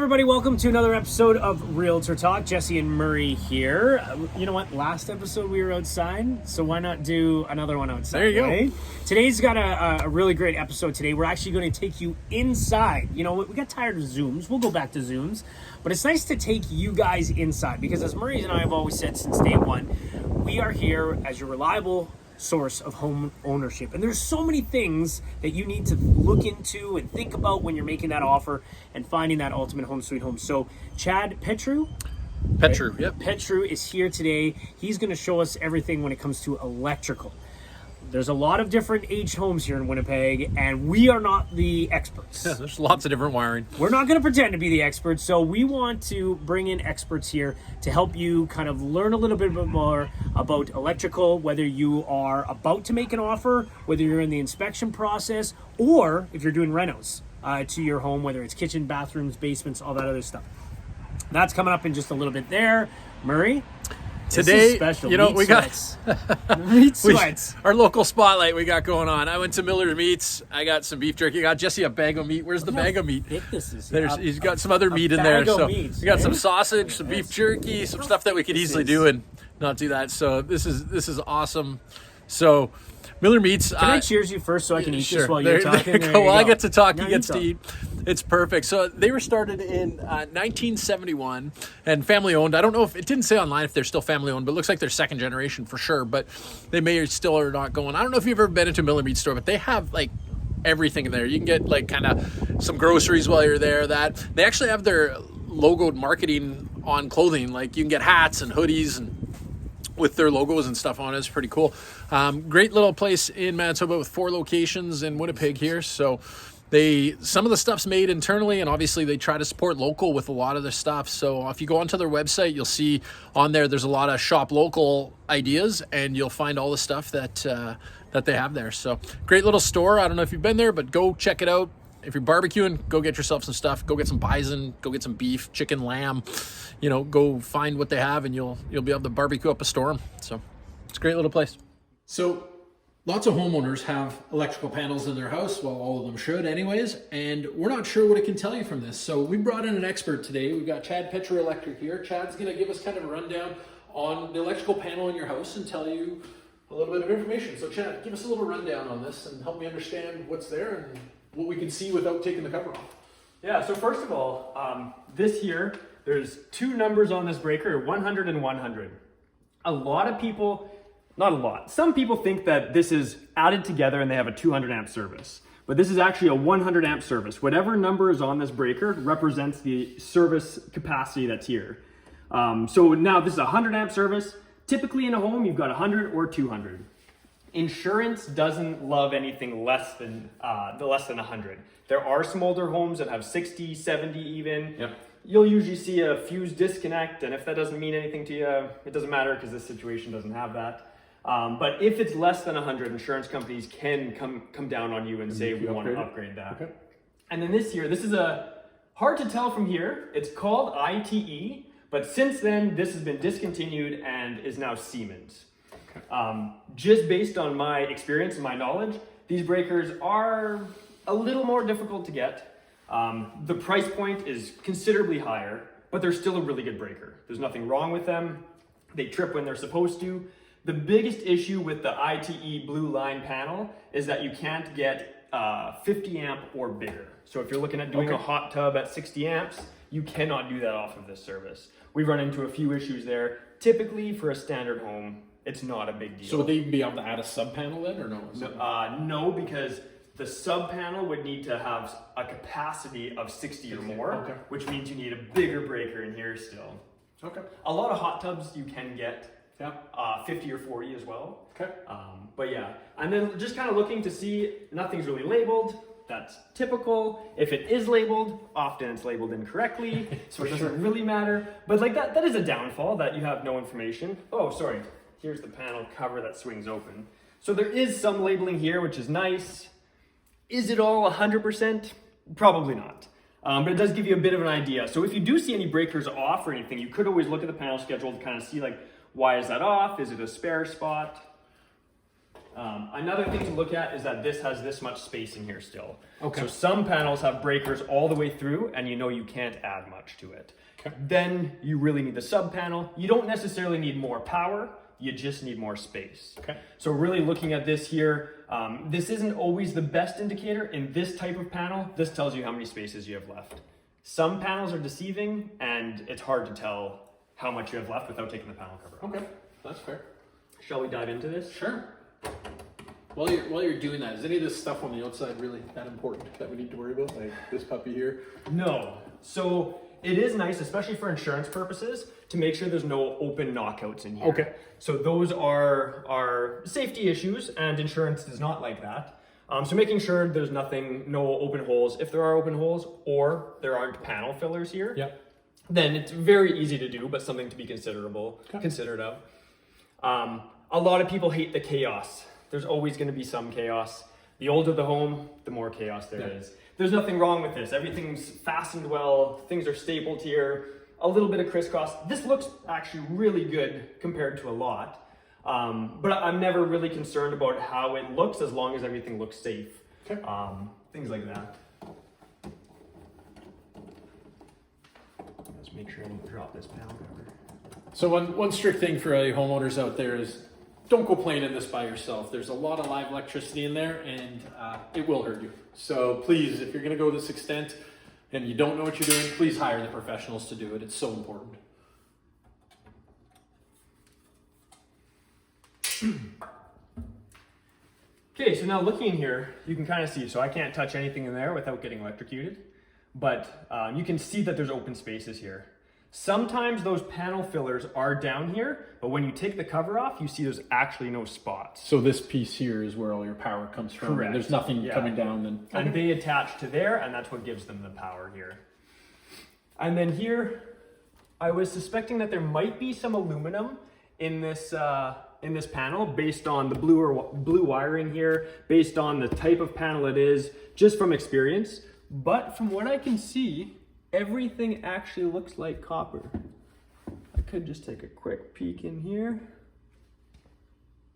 everybody, welcome to another episode of Real-tor Talk. Jesse and Murray here. You know what? Last episode we were outside, so why not do another one outside? There you right? go. Today's got a really great episode today. We're actually going to take you inside. You know, we got tired of Zooms. We'll go back to Zooms. But it's nice to take you guys inside because as Murray and I have always said since day one, we are here as your reliable source of home ownership. And there's so many things that you need to look into and think about when you're making that offer and finding that ultimate home sweet home. So Chad Petru is here today. He's going to show us everything when it comes to electrical. There's a lot of different age homes here in Winnipeg, and we are not the experts. Yeah, there's lots of different wiring. We're not going to pretend to be the experts, so we want to bring in experts here to help you kind of learn a little bit more about electrical, whether you are about to make an offer, whether you're in the inspection process, or if you're doing renos to your home, whether it's kitchen, bathrooms, basements, all that other stuff. That's coming up in just a little bit there. Murray? Today, special. you know, Meat we sweats. got Meat sweats. our local spotlight we got going on. I went to Miller's Meats. I got some beef jerky. I got Jesse a bag of meat. Where's the bag of meat? He's got some other meat in there. So we got some sausage, some beef jerky, some stuff that we could easily do and not do that. So this is awesome. So Miller Meats. Can I cheers you first so I can eat sure. this while you're talking? There you go. Well, I get to talk. Now He gets to eat. It's perfect. So they were started in 1971 and family owned. I don't know if it didn't say online if they're still family owned, but it looks like they're second generation for sure. But they may still are not going. I don't know if you've ever been into a Miller Meat store, but they have like everything in there. You can get like kind of some groceries while you're there. That they actually have their logoed marketing on clothing. Like you can get hats and hoodies and with their logos and stuff on it. It's pretty cool. Great little place in Manitoba with 4 locations in Winnipeg here. So some of the stuff's made internally, and obviously they try to support local with a lot of their stuff. So if you go onto their website, you'll see on there's a lot of shop local ideas, and you'll find all the stuff that they have there. So great little store. I don't know if you've been there, but go check it out. If you're barbecuing, go get yourself some stuff. Go get some bison. Go get some beef, chicken, lamb. You know, go find what they have, and you'll be able to barbecue up a storm. So it's a great little place. So lots of homeowners have electrical panels in their house. Well, all of them should anyways. And we're not sure what it can tell you from this. So we brought in an expert today. We've got Chad Petru Electric here. Chad's going to give us kind of a rundown on the electrical panel in your house and tell you a little bit of information. So Chad, give us a little rundown on this and help me understand what's there and what we can see without taking the cover off. Yeah, so first of all, this here, there's 2 numbers on this breaker, 100 and 100. A lot of people, not a lot, some people think that this is added together and they have a 200 amp service. But this is actually a 100 amp service. Whatever number is on this breaker represents the service capacity that's here. So now this is a 100 amp service. Typically in a home, you've got 100 or 200. Insurance doesn't love anything less than 100. There are some older homes that have 60, 70 even. Yep. You'll usually see a fuse disconnect, and if that doesn't mean anything to you, it doesn't matter because this situation doesn't have that. But if it's less than 100, insurance companies can come down on you and say, we want to upgrade that. Okay. And then this is hard to tell from here. It's called ITE, but since then, this has been discontinued and is now Siemens. Just based on my experience and my knowledge, these breakers are a little more difficult to get. The price point is considerably higher, but they're still a really good breaker. There's nothing wrong with them. They trip when they're supposed to. The biggest issue with the ITE blue line panel is that you can't get 50 amp or bigger. So if you're looking at doing a hot tub at 60 amps, you cannot do that off of this service. We've run into a few issues there. Typically for a standard home, it's not a big deal. So would they even be able to add a sub panel then, or no? No, because the sub panel would need to have a capacity of 60 or more, which means you need a bigger breaker in here still. Okay. A lot of hot tubs you can get 50 or 40 as well. Okay. But yeah, and then just kind of looking to see nothing's really labeled. That's typical. If it is labeled, often it's labeled incorrectly, so it doesn't really matter. But like that is a downfall that you have no information. Oh, sorry. Here's the panel cover that swings open. So there is some labeling here, which is nice. Is it all 100%? Probably not. But it does give you a bit of an idea. So if you do see any breakers off or anything, you could always look at the panel schedule to kind of see like, why is that off? Is it a spare spot? Another thing to look at is that this has this much space in here still. Okay. So some panels have breakers all the way through, and you know you can't add much to it. Okay. Then you really need the sub panel. You don't necessarily need more power, you just need more space. Okay. So really looking at this here, this isn't always the best indicator. In this type of panel, this tells you how many spaces you have left. Some panels are deceiving, and it's hard to tell how much you have left without taking the panel cover off. Okay, that's fair. Shall we dive into this? Sure. While you're doing that, is any of this stuff on the outside really that important that we need to worry about, like this puppy here? No. So it is nice, especially for insurance purposes, to make sure there's no open knockouts in here. Okay. So those are safety issues, and insurance does not like that. So making sure there's no open holes. If there are open holes or there aren't panel fillers here, Yeah. then it's very easy to do, but something to be considered of. A lot of people hate the chaos. There's always going to be some chaos. The older the home, the more chaos there is. There's nothing wrong with this. Everything's fastened well. Things are stapled here. A little bit of crisscross. This looks actually really good compared to a lot. But I'm never really concerned about how it looks as long as everything looks safe. Okay. Things like that. Let's make sure I don't drop this panel cover. So one strict thing for any homeowners out there is don't go playing in this by yourself. There's a lot of live electricity in there, and it will hurt you. So please, if you're going to go this extent and you don't know what you're doing, please hire the professionals to do it. It's so important. Okay, so now looking in here, you can kind of see, so I can't touch anything in there without getting electrocuted, but you can see that there's open spaces here. Sometimes those panel fillers are down here, but when you take the cover off, you see there's actually no spots. So this piece here is where all your power comes from. Correct. There's nothing coming down. And they attach to there, and that's what gives them the power here. And then here, I was suspecting that there might be some aluminum in this panel based on the blue wiring here, based on the type of panel it is, just from experience. But from what I can see, everything actually looks like copper. I could just take a quick peek in here.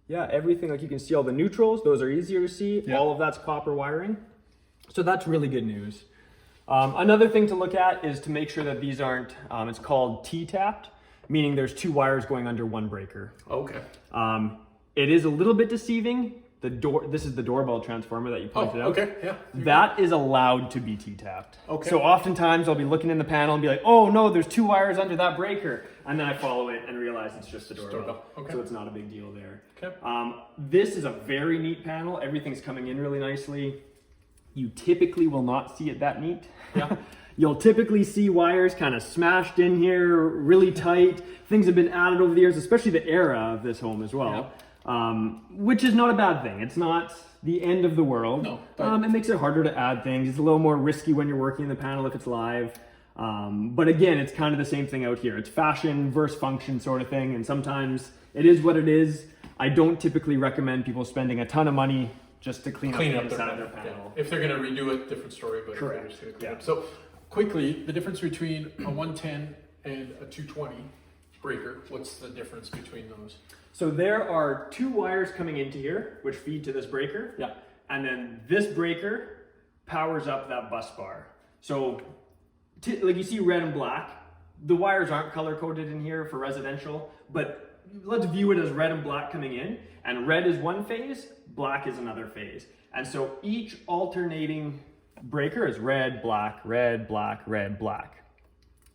Yeah, everything, like you can see all the neutrals, those are easier to see. Yeah. All of that's copper wiring. So that's really good news. Another thing to look at is to make sure that these aren't, it's called T-tapped, meaning there's two wires going under one breaker. Okay. It is a little bit deceiving. This is the doorbell transformer that you pointed out. Okay, yeah. That is allowed to be T-tapped. Okay. So oftentimes I'll be looking in the panel and be like, oh no, there's two wires under that breaker. And then I follow it and realize it's just a doorbell. Okay. So it's not a big deal there. Okay. This is a very neat panel. Everything's coming in really nicely. You typically will not see it that neat. Yeah. You'll typically see wires kind of smashed in here, really tight. Things have been added over the years, especially the era of this home as well. Which is not a bad thing. It's not the end of the world. No, it makes it harder to add things. It's a little more risky when you're working in the panel if it's live. But again, it's kind of the same thing out here. It's fashion versus function sort of thing. And sometimes it is what it is. I don't typically recommend people spending a ton of money just to clean up the inside of their panel. Yeah. If they're going to redo it, different story. But Correct. If they're just gonna clean up. So quickly, the difference between a 110 and a 220 breaker, what's the difference between those? So there are two wires coming into here, which feed to this breaker. Yeah. And then this breaker powers up that bus bar. So like you see red and black, the wires aren't color coded in here for residential, but let's view it as red and black coming in, and red is one phase, black is another phase. And so each alternating breaker is red, black, red, black, red, black.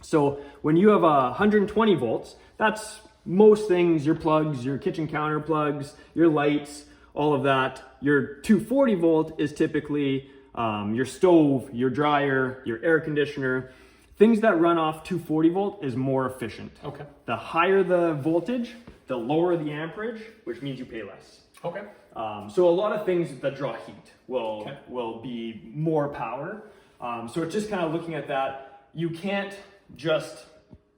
So when you have 120 volts, that's most things, your plugs, your kitchen counter plugs, your lights, all of that. Your 240 volt is typically your stove, your dryer, your air conditioner. Things that run off 240 volt is more efficient. Okay. The higher the voltage, the lower the amperage, which means you pay less. Okay. So a lot of things that draw heat will be more power. So it's just kind of looking at that. You can't just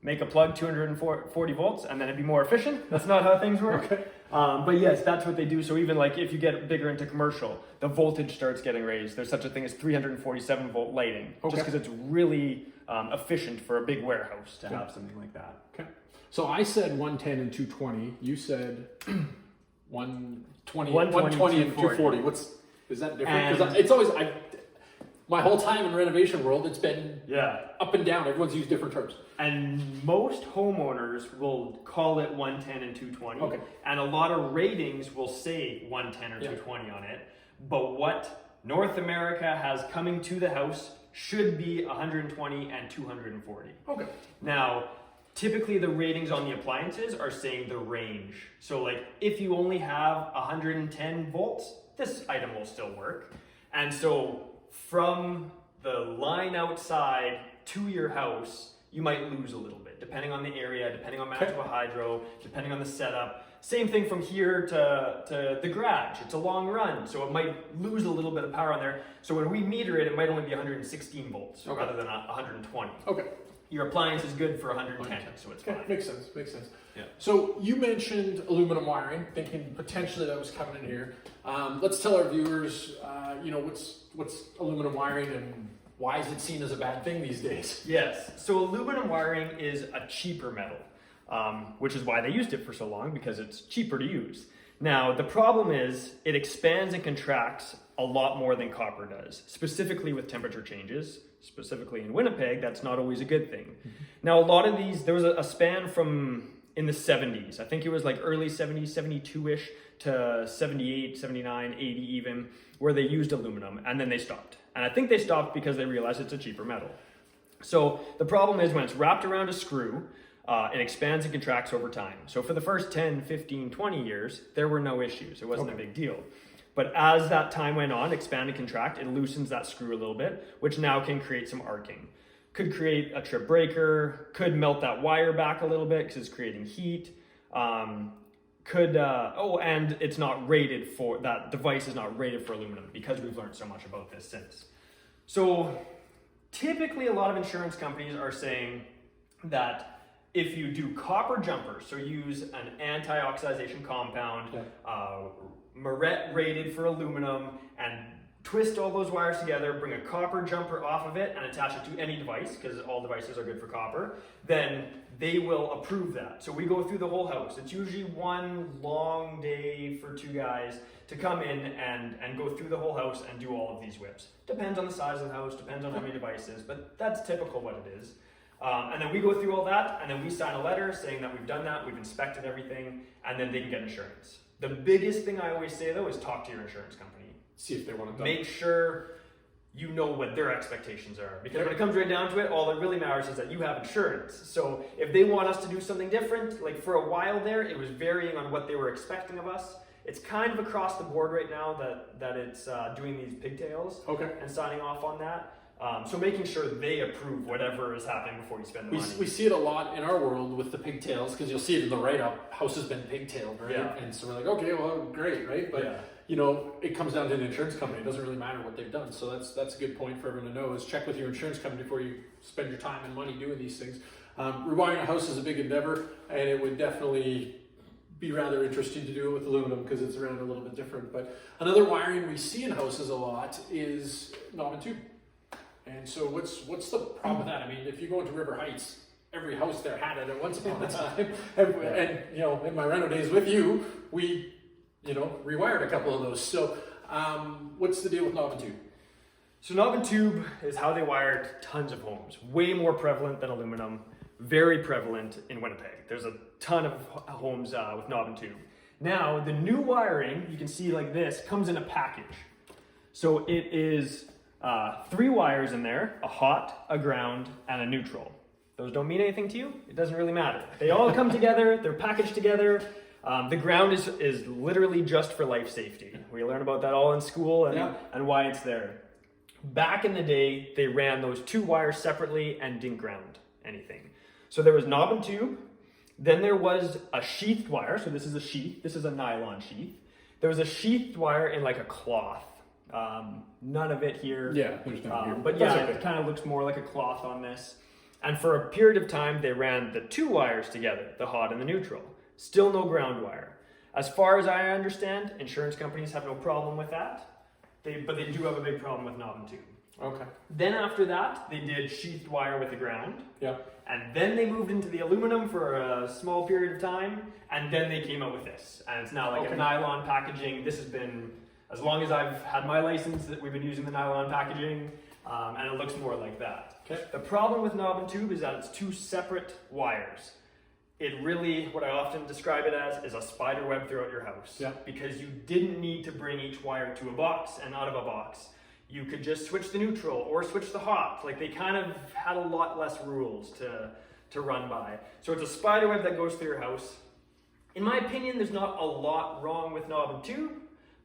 make a plug 240 volts and then it'd be more efficient. That's not how things work. Okay. But yes, that's what they do. So even like if you get bigger into commercial, the voltage starts getting raised. There's such a thing as 347 volt lighting, just because it's really efficient for a big warehouse to have something like that. Okay. So I said 110 and 220. You said 120, 120 and 240. Is that different? Because And- it's always my whole time in renovation world, it's been Yeah. up and down. Everyone's used different terms. And most homeowners will call it 110 and 220. Okay. And a lot of ratings will say 110 or 220 on it. But what North America has coming to the house should be 120 and 240. Okay. Now, typically the ratings on the appliances are saying the range. So like if you only have 110 volts, this item will still work. And so from the line outside to your house, you might lose a little bit, depending on the area, depending on match of a hydro, depending on the setup. Same thing from here to the garage. It's a long run, so it might lose a little bit of power on there. So when we meter it, it might only be 116 volts rather than 120. Okay. Your appliance is good for 110, so it's fine. Makes sense. Makes sense. Yeah. So you mentioned aluminum wiring, thinking potentially that was coming in here. Let's tell our viewers, what's aluminum wiring and why is it seen as a bad thing these days? Yes. So aluminum wiring is a cheaper metal, which is why they used it for so long, because it's cheaper to use. Now, the problem is it expands and contracts a lot more than copper does, specifically with temperature changes. Specifically in Winnipeg, that's not always a good thing. Mm-hmm. Now, a lot of these, there was a span from in the 70s. I think it was like early 70s, 72-ish to 78, 79, 80 even, where they used aluminum, and then they stopped. And I think they stopped because they realized it's a cheaper metal. So the problem is when it's wrapped around a screw, it expands and contracts over time. So for the first 10, 15, 20 years, there were no issues. It wasn't a big deal. But as that time went on, expand and contract, it loosens that screw a little bit, which now can create some arcing. Could create a trip breaker, could melt that wire back a little bit because it's creating heat. And it's not rated for, that device is not rated for aluminum because we've learned so much about this since. So typically a lot of insurance companies are saying that if you do copper jumpers, so use an anti-oxidization compound, Moret rated for aluminum, and twist all those wires together, bring a copper jumper off of it and attach it to any device, because all devices are good for copper, then they will approve that. So we go through the whole house. It's usually one long day for two guys to come in and go through the whole house and do all of these whips. Depends on the size of the house, depends on how many devices, but that's typical what it is. And then we go through all that, and then we sign a letter saying that we've done that, we've inspected everything, and then they can get insurance. The biggest thing I always say though is talk to your insurance company. See if they want to make sure you know what their expectations are. Because when it comes right down to it, all that really matters is that you have insurance. So if they want us to do something different, like for a while there, it was varying on what they were expecting of us. It's kind of across the board right now that it's doing these pigtails and signing off on that. So making sure they approve whatever is happening before you spend the money. We see it a lot in our world with the pigtails, because you'll see it in the write-up, house has been pigtailed, right? Yeah. And so we're like, okay, well, great, right? But, it comes down to an insurance company. It doesn't really matter what they've done. So that's a good point for everyone to know, is check with your insurance company before you spend your time and money doing these things. Rewiring a house is a big endeavor, and it would definitely be rather interesting to do it with aluminum because it's around a little bit different. But another wiring we see in houses a lot is knob and tube. And so what's the problem with that? I mean, if you go into River Heights, every house there had it at once upon a time. And in my reno days with you, we, rewired a couple of those. So what's the deal with knob and tube? So knob and tube is how they wired tons of homes. Way more prevalent than aluminum. Very prevalent in Winnipeg. There's a ton of homes with knob and tube. Now, the new wiring, you can see like this, comes in a package. So it is 3 wires in there, a hot, a ground, and a neutral. Those don't mean anything to you. It doesn't really matter. They all come together. They're packaged together. The ground is literally just for life safety. We learn about that all in school and why it's there. Back in the day, they ran those 2 wires separately and didn't ground anything. So there was knob and tube. Then there was a sheathed wire. So this is a sheath. This is a nylon sheath. There was a sheathed wire in like a cloth. None of it here. Yeah, there's none here. But it kind of looks more like a cloth on this. And for a period of time, they ran the 2 wires together, the hot and the neutral. Still no ground wire. As far as I understand, insurance companies have no problem with that. But they do have a big problem with knob and tube. Okay. Then after that, they did sheathed wire with the ground. Yeah. And then they moved into the aluminum for a small period of time, and then they came out with this. And it's now like a nylon packaging. This has been, as long as I've had my license, that we've been using the nylon packaging, and it looks more like that. Okay. The problem with knob and tube is that it's two separate wires. It really, what I often describe it as, is a spider web throughout your house. Yeah. Because you didn't need to bring each wire to a box and out of a box. You could just switch the neutral or switch the hot. Like, they kind of had a lot less rules to run by. So it's a spider web that goes through your house. In my opinion, there's not a lot wrong with knob and tube,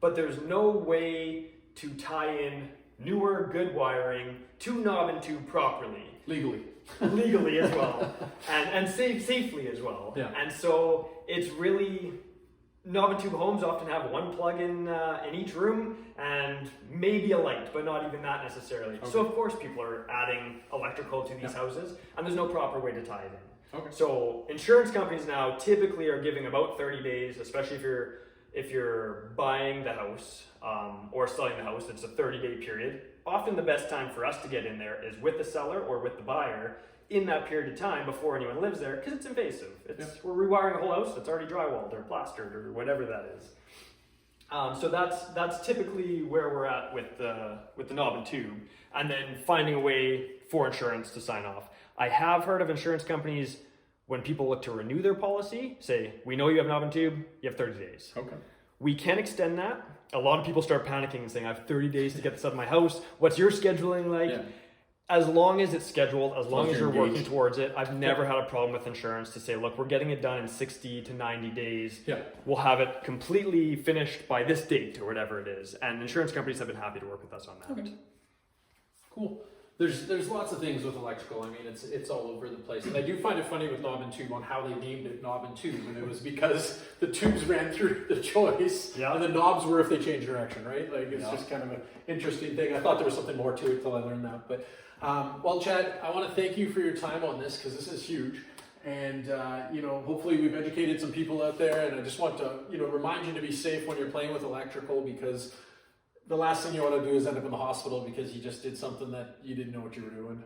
but there's no way to tie in newer, good wiring to knob and tube properly. Legally as well, and safely as well. Yeah. And so it's really, knob and tube homes often have one plug in each room and maybe a light, but not even that necessarily. Okay. So of course people are adding electrical to these houses, and there's no proper way to tie it in. Okay. So insurance companies now typically are giving about 30 days, especially if you're buying the house or selling the house. It's a 30-day period. Often the best time for us to get in there is with the seller or with the buyer in that period of time before anyone lives there, because it's invasive. We're rewiring a whole house that's already drywalled or plastered or whatever that is. So that's typically where we're at with the knob and tube, and then finding a way for insurance to sign off. I have heard of insurance companies, when people look to renew their policy, say, we know you have knob and tube, you have 30 days. Okay. We can extend that. A lot of people start panicking and saying, I have 30 days to get this out of my house. What's your scheduling like? Yeah. As long as it's scheduled, as long as you're working engaged. towards it, I've never had a problem with insurance to say, look, we're getting it done in 60 to 90 days. Yeah. We'll have it completely finished by this date or whatever it is. And insurance companies have been happy to work with us on that. Okay. Cool. There's lots of things with electrical. I mean, it's all over the place. And I do find it funny with knob and tube on how they named it knob and tube. And it was because the tubes ran through the choice, Yeah. and the knobs were if they changed direction, right? Like, it's just kind of an interesting thing. I thought there was something more to it till I learned that. But, well, Chad, I want to thank you for your time on this, because this is huge. And, hopefully we've educated some people out there. And I just want to, remind you to be safe when you're playing with electrical, because the last thing you want to do is end up in the hospital because you just did something that you didn't know what you were doing.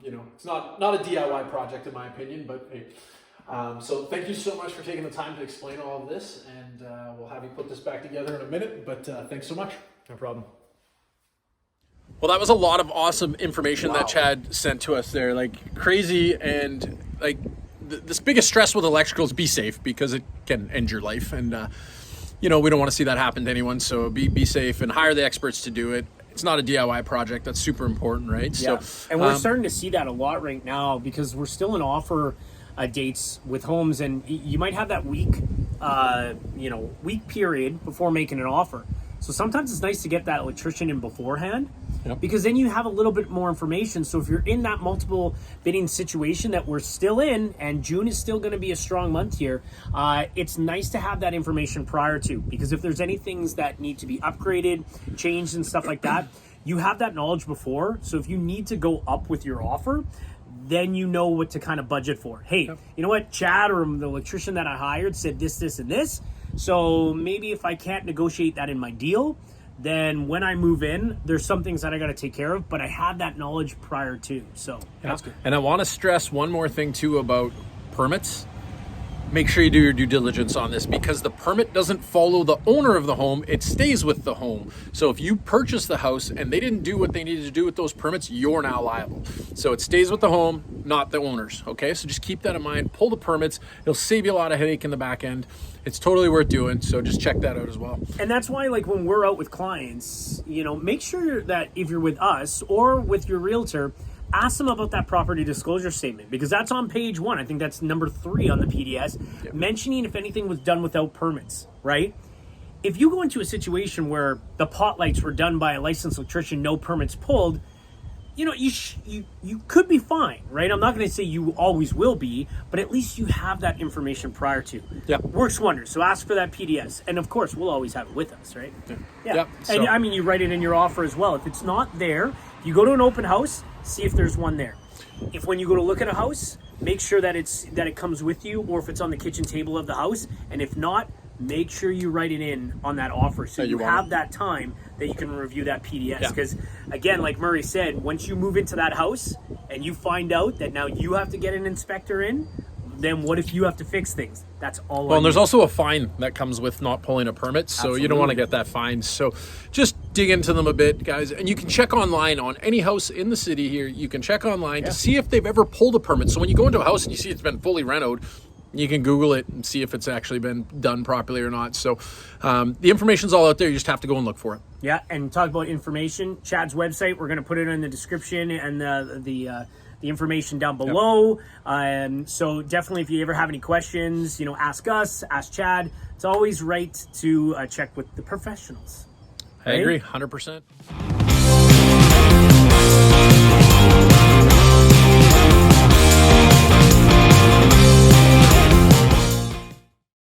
It's not a DIY project in my opinion, but hey. So thank you so much for taking the time to explain all of this, and we'll have you put this back together in a minute, but thanks so much. No problem. Well, that was a lot of awesome information that Chad sent to us there, like crazy, and like this biggest stress with electrical is be safe, because it can end your life, and we don't want to see that happen to anyone. So be safe and hire the experts to do it. It's not a DIY project. That's super important, right? Yeah. So, and we're starting to see that a lot right now, because we're still in offer dates with homes, and you might have that week period before making an offer. So sometimes it's nice to get that electrician in beforehand, because then you have a little bit more information. So if you're in that multiple bidding situation that we're still in, and June is still going to be a strong month here, it's nice to have that information prior to, because if there's any things that need to be upgraded, changed and stuff like that, you have that knowledge before. So if you need to go up with your offer, then you know what to kind of budget for. Hey, you know what? Chad or the electrician that I hired said this, this, and this. So maybe if I can't negotiate that in my deal, then when I move in, there's some things that I got to take care of, but I have that knowledge prior to. So that's good. And I want to stress one more thing too about permits. Make sure you do your due diligence on this, because the permit doesn't follow the owner of the home, it stays with the home. So if you purchase the house and they didn't do what they needed to do with those permits, you're now liable. So it stays with the home, not the owners, okay? So just keep that in mind, pull the permits, it'll save you a lot of headache in the back end. It's totally worth doing, so just check that out as well. And that's why, like, when we're out with clients, make sure that if you're with us or with your realtor, ask them about that property disclosure statement, because that's on page 1. I think that's number 3 on the PDS, mentioning if anything was done without permits, right? If you go into a situation where the pot lights were done by a licensed electrician, no permits pulled, you could be fine, right? I'm not going to say you always will be, but at least you have that information prior to. Yeah. Works wonders. So ask for that PDS. And of course, we'll always have it with us, right? Yeah. Yep. And I mean, you write it in your offer as well. If it's not there, you go to an open house, see if there's one there. If when you go to look at a house, make sure that it comes with you, or if it's on the kitchen table of the house. And if not, make sure you write it in on that offer, so you have that time that you can review that PDS. Because again, like Murray said, once you move into that house, and you find out that now you have to get an inspector in, then what if you have to fix things? That's all. Well, and there's also a fine that comes with not pulling a permit, so you don't want to Absolutely. get that fine. So just dig into them a bit, guys. And you can check online on any house in the city here. You can check online to see if they've ever pulled a permit. So when you go into a house and you see it's been fully renoed, you can Google it and see if it's actually been done properly or not. So the information's all out there. You just have to go and look for it. Yeah, and talk about information. Chad's website, we're going to put it in the description and the information down below. So definitely, if you ever have any questions, ask us, ask Chad. It's always right to check with the professionals. I agree, 100%.